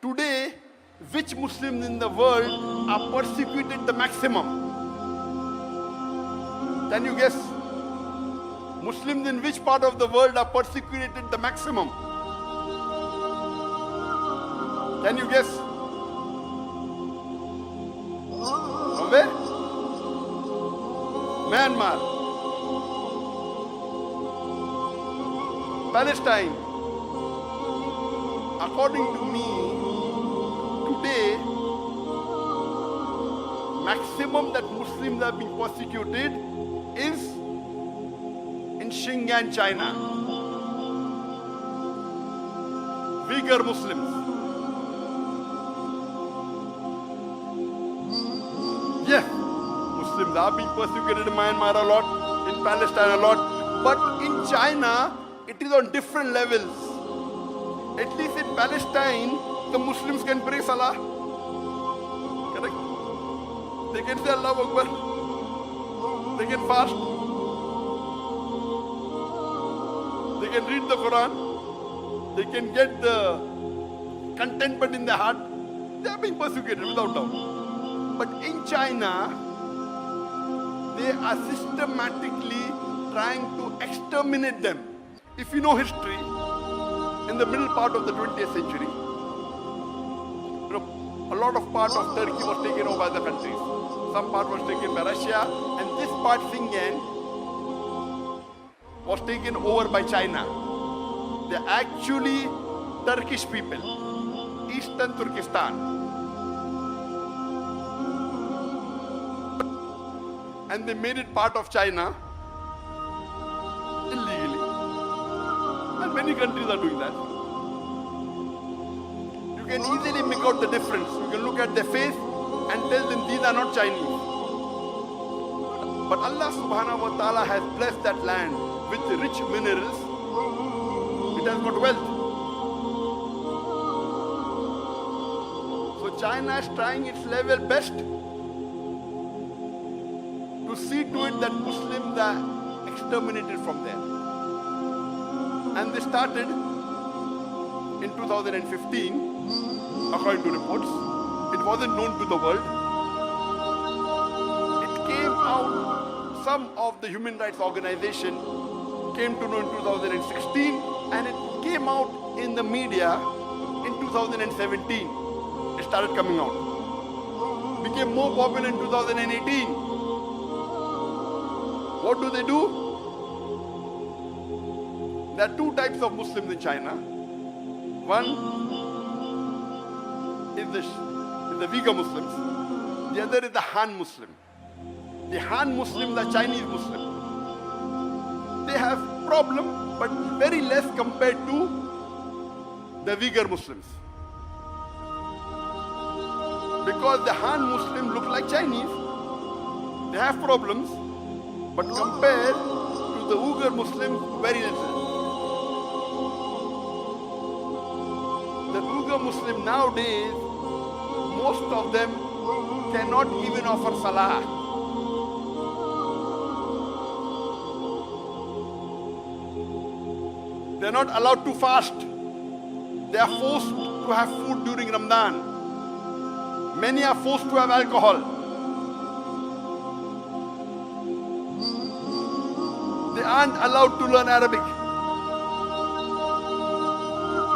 Today, which Muslims in the world are persecuted the maximum? Can you guess? Muslims in which part of the world are persecuted the maximum? Can you guess? From where? Myanmar. Palestine. According to me, today, maximum that Muslims are being persecuted is in Xinjiang, China. Uyghur Muslims. Yes, Muslims are being persecuted in Myanmar a lot, in Palestine a lot, but in China, it is on different levels. At least in Palestine, the Muslims can pray Salah. Correct? They can say Allah Akbar. They can fast. They can read the Quran. They can get the contentment in their heart. They are being persecuted without doubt. But in China, they are systematically trying to exterminate them. If you know history, in the middle part of the 20th century, a lot of part of Turkey was taken over by the countries. Some part was taken by Russia, and this part, Xinjiang, was taken over by China. They're actually Turkish people, Eastern Turkestan. And they made it part of China illegally. And many countries are doing that. You can easily make out the difference. You can look at their face and tell them these are not Chinese. But Allah subhanahu wa ta'ala has blessed that land with rich minerals. It has got wealth. So China is trying its level best to see to it that Muslims are exterminated from there. And they started in 2015, according to reports. It wasn't known to the world. It came out, some of the human rights organization came to know in 2016, and it came out in the media in 2017. It started coming out. Became more popular in 2018. What do? There are two types of Muslims in China. One is the Uyghur Muslims. The other is the Han Muslim. The Han Muslims are Chinese Muslims. They have problem, but very less compared to the Uyghur Muslims. Because the Han Muslims look like Chinese. They have problems, but compared to the Uyghur Muslims, very little. The Uyghur Muslim nowadays, most of them cannot even offer Salah. They are not allowed to fast. They are forced to have food during Ramadan. Many are forced to have alcohol. They aren't allowed to learn Arabic.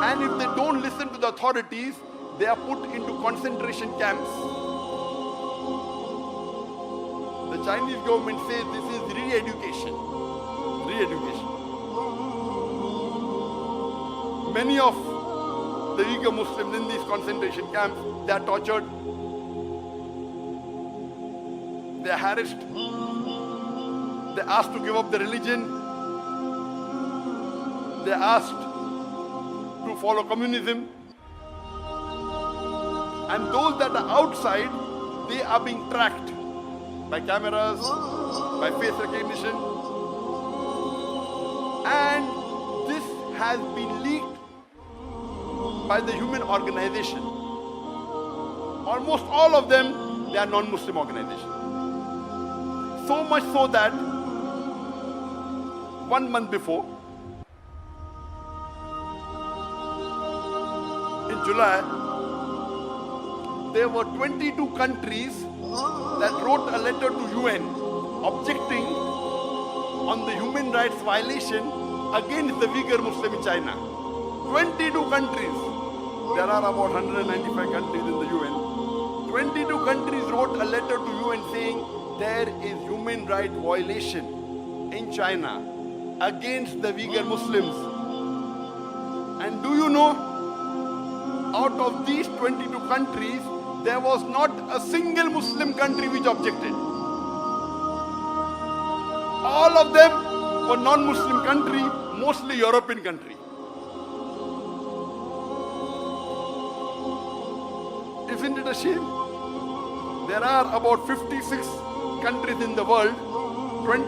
And if they don't listen to the authorities, they are put into concentration camps. The Chinese government says this is re-education. Re-education. Many of the Uyghur Muslims in these concentration camps, they are tortured. They are harassed. They are asked to give up their religion. They are asked to follow communism. And those that are outside, they are being tracked by cameras, by face recognition. And this has been leaked by the human organization. Almost all of them, they are non-Muslim organizations. So much so that 1 month before, in July, there were 22 countries that wrote a letter to UN objecting on the human rights violation against the Uyghur Muslim in China. 22 countries. There are about 195 countries in the UN. 22 countries wrote a letter to UN saying there is human rights violation in China against the Uyghur Muslims. And do you know, out of these 22 countries, there was not a single Muslim country which objected. All of them were non-Muslim country, mostly European country. Isn't it a shame? There are about 56 countries in the world,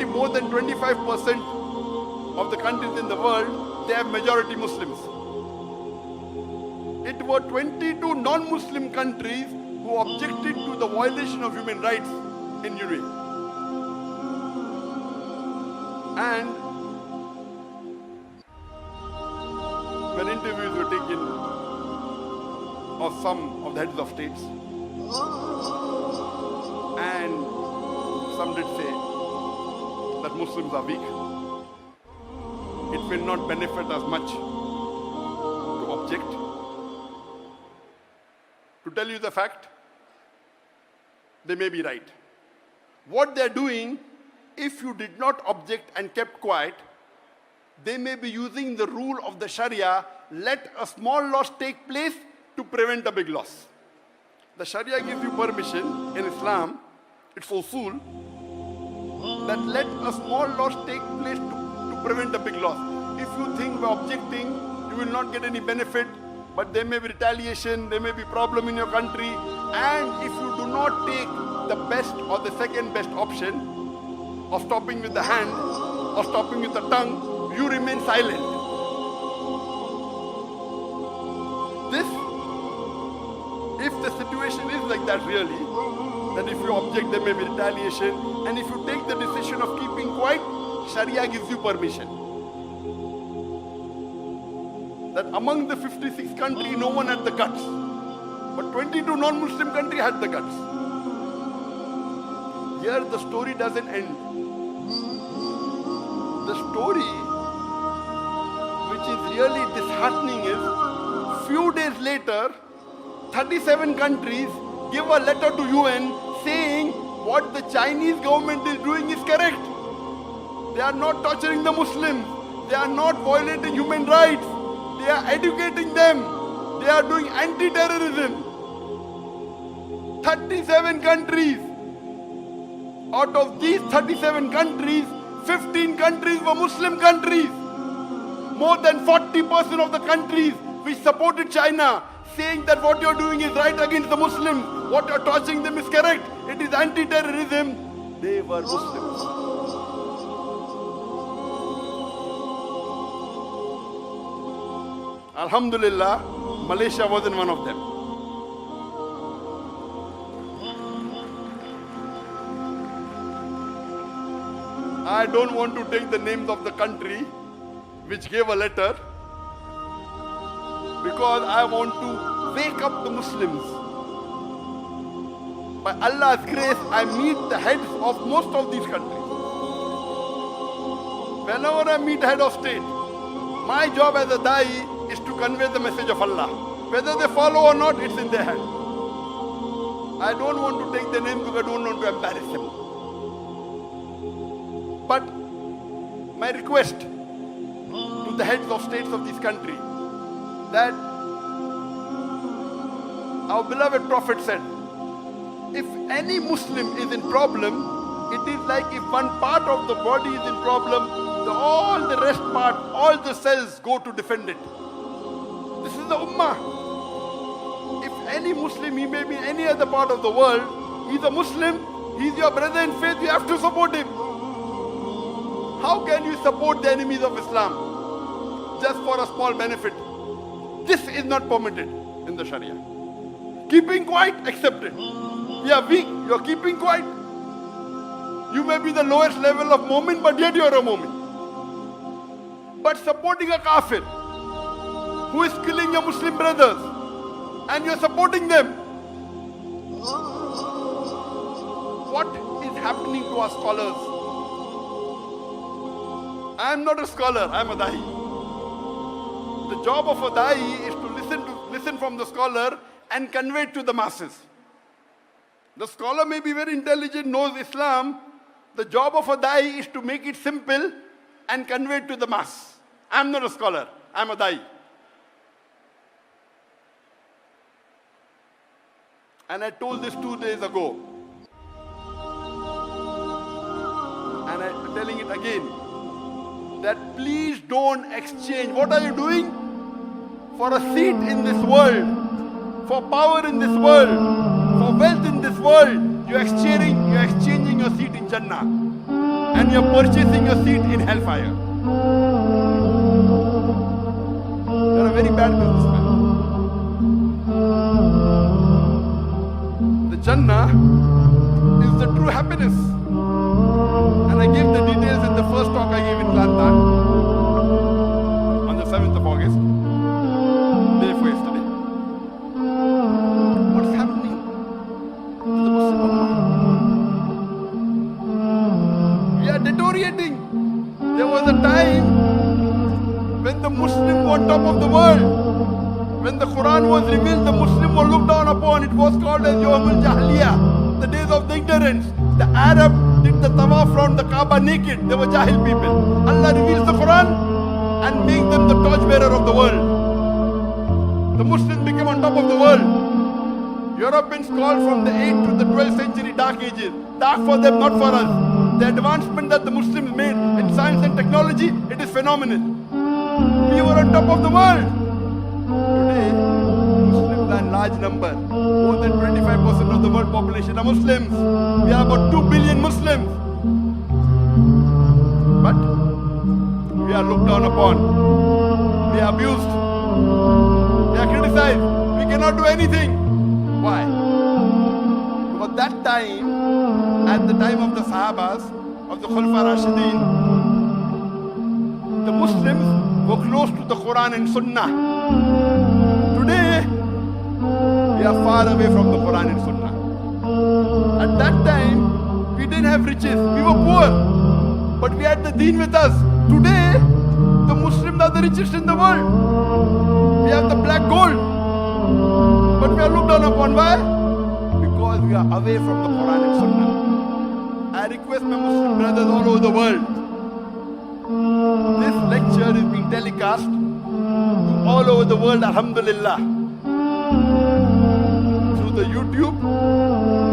more than 25% of the countries in the world, they have majority Muslims. It were 22 non-Muslim countries who objected to the violation of human rights in UAE. And when interviews were taken of some of the heads of states, and some did say that Muslims are weak, it will not benefit us much to object. To tell you the fact, they may be right. What they're doing, if you did not object and kept quiet, they may be using the rule of the Sharia, let a small loss take place to prevent a big loss. The Sharia gives you permission in Islam, it's usul, that let a small loss take place to prevent a big loss. If you think by objecting, you will not get any benefit, but there may be retaliation, there may be problem in your country, and if you do not take the best or the second best option of stopping with the hand or stopping with the tongue, you remain silent. This, if the situation is like that really, that if you object there may be retaliation, and if you take the decision of keeping quiet, Sharia gives you permission. That among the 56 countries, no one had the guts. But 22 non-Muslim countries had the guts. Here the story doesn't end. The story which is really disheartening is, few days later, 37 countries give a letter to UN saying what the Chinese government is doing is correct. They are not torturing the Muslims. They are not violating human rights. They are educating them. They are doing anti-terrorism. 37 countries. Out of these 37 countries, 15 countries were Muslim countries. More than 40% of the countries which supported China, saying that what you're doing is right against the Muslims, what you're torturing them is correct, it is anti-terrorism, they were Muslims. Alhamdulillah, Malaysia wasn't one of them. I don't want to take the names of the country which gave a letter, because I want to wake up the Muslims. By Allah's grace, I meet the heads of most of these countries. Whenever I meet head of state, my job as a da'i is to convey the message of Allah. Whether they follow or not, it's in their hand. I don't want to take their names because I don't want to embarrass them. But my request to the heads of states of this country, that our beloved Prophet said, if any Muslim is in problem, it is like if one part of the body is in problem, all the rest part, all the cells go to defend it. This is the Ummah. If any Muslim, he may be in any other part of the world, he's a Muslim, he's your brother in faith, you have to support him. How can you support the enemies of Islam just for a small benefit? This is not permitted in the Sharia. Keeping quiet, accepted. We are weak, you are keeping quiet. You may be the lowest level of mu'min, but yet you are a mu'min. But supporting a kafir who is killing your Muslim brothers, and you are supporting them, what is happening to our scholars? I am not a scholar, I am a dahi. The job of a dahi is to listen from the scholar and convey it to the masses. The scholar may be very intelligent, knows Islam. The job of a dahi is to make it simple and convey it to the mass. I am not a scholar, I am a dahi. And I told this 2 days ago. And I'm telling it again. That please don't exchange. What are you doing? For a seat in this world, for power in this world, for wealth in this world, you're exchanging your seat in Jannah. And you're purchasing your seat in hellfire. You're a very bad businessman. The Jannah is the true happiness. And I gave the details in the first talk I gave in Kelantan on the 7th of August, day before yesterday. What's happening to the Muslim Ummah? We are deteriorating. There was a time when the Muslim were on top of the world. When the Quran was revealed, the Muslim were looked down upon. It was called as Yawmul Jahiliyyah, the days of the ignorance. The Arab did the tawaf around the Kaaba naked. They were Jahil people. Allah reveals the Quran and makes them the torchbearer of the world. The Muslims became on top of the world. Europeans called from the 8th to the 12th century dark ages. Dark for them, not for us. The advancement that the Muslims made in science and technology, it is phenomenal. We were on top of the world. Today, Muslims are in large number. More than 25% of the world population are Muslims. We are about 2 billion Muslims. But we are looked down upon. We are abused. We are criticized. We cannot do anything. Why? Because that time, at the time of the Sahabas, of the Khulafa Rashidin, the Muslims were close to the Quran and Sunnah. Today, we are far away from the Quran and Sunnah. At that time, we didn't have riches. We were poor. But we had the deen with us. Today, the Muslims are the richest in the world. We have the black gold. But we are looked down upon. Why? Because we are away from the Quran and Sunnah. I request my Muslim brothers all over the world. This lecture is being telecast to all over the world, alhamdulillah. Through the YouTube,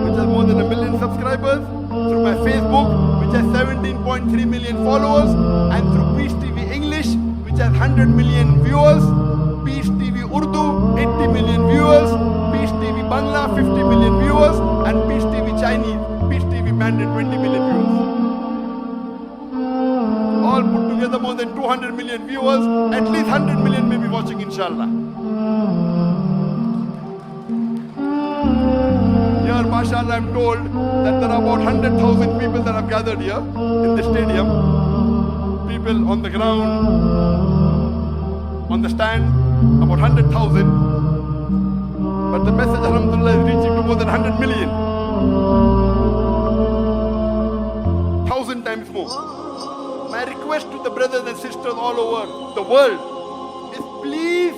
which has more than 1 million subscribers, through my Facebook, which has 17.3 million followers, and through Peace TV English, which has 100 million viewers, Peace TV Urdu, 80 million viewers, Peace TV Bangla, 50 million viewers, and Peace TV Chinese, Peace TV Mandarin, 20 million viewers. All put together more than 200 million viewers, at least 100 million may be watching, inshallah. Here, mashallah, I'm told that there are about 100,000 people that have gathered here in the stadium. People on the ground, on the stand, about 100,000. But the message, alhamdulillah, is reaching to more than 100 million. 1,000 times more. My request to the brothers and sisters all over the world is please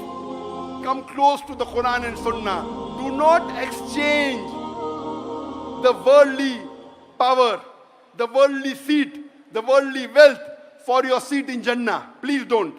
come close to the Quran and Sunnah. Do not exchange the worldly power, the worldly seat, the worldly wealth for your seat in Jannah. Please don't.